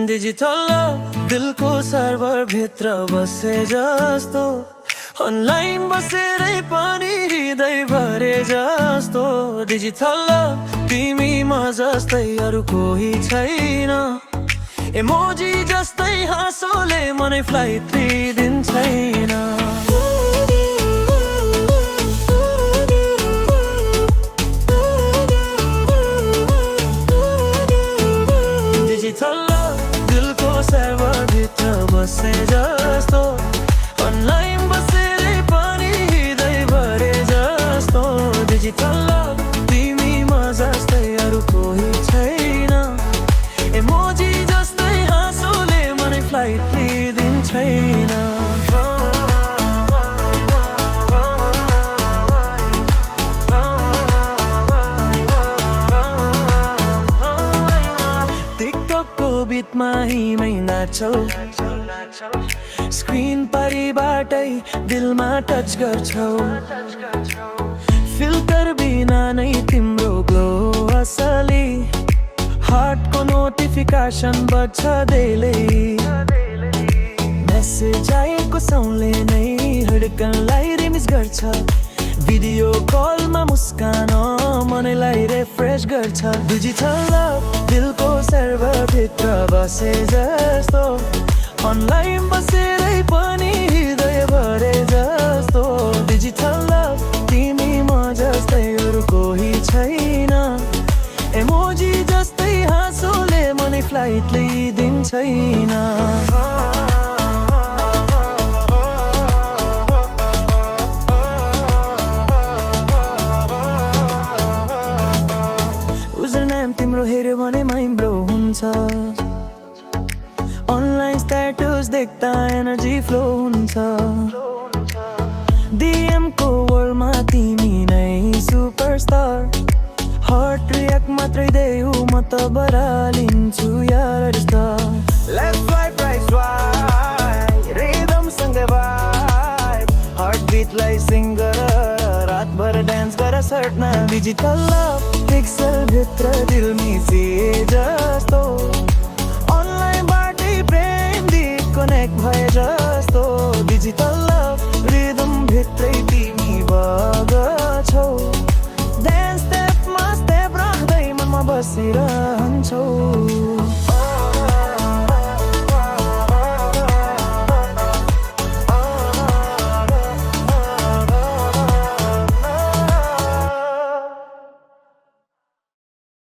digital दिलको server भित्र बसे जस्तो अनलाइन बसेरै पनि हृदय भरे जस्तो डिजिटल तिमीमा जस्तै अरू कोही छैन इमोजी जस्तै हाँसोले मनै फ्लाइट लिइदिन्छैन डिजिटल दिलको सर्भर भित्र बसे जस्तो अनलाइन बसेरै पनि हृदय भरे जस्तो डिजिटल तिमीमा जस्तै अरू कोही छैन इमोजी जस्तै हाँसोले मनै फ्लाइट लिइदिन्छैन टिकटकको बिचमा हिमै नाच्छौ स्क्रिन परिबाटै दिलमा टच गर्छौ फिल्टर बिना नै तिम्रो ग्लो असली हार्टको नोटिफिकेसन बज्छ डेली मेसेज आएको साउन्डले नै धड्कनलाई रिमिक्स गर्छ भिडियो कलमा मुस्कान मनैलाई रिफ्रेस गर्छ डिजिटल दिलको सर्भर भित्र बसे जस्तो अनलाइन बसेरै पनि हृदय भरे जस्तो डिजिटल तिमीमा जस्तै अरू कोही छैन इमोजी जस्तै हाँसोले मनै फ्लाइट लिइदिन्छैन तिम्रो हेऱ्यो भने माइन्ड ब्लो हुन्छ अनलाइन स्ट्याटस देख्दा एनर्जी फ्लो हुन्छ DM को वर्ल्डमा तिमी नै सुपरस्टार हार्ट रियाक्ट मात्रै देऊ म त बरालिन्छु यार लेफ्ट राइट रिदम सँगै भाइब हार्ट बिटलाई सिङ गर रातभर डान्स गर सर्टमा डिजिटल पिक्सल भित्र दिल मिसिए जस्तो अनलाइनबाटै प्रेम डिस्कनेक्ट भए जस्तो डिजिटल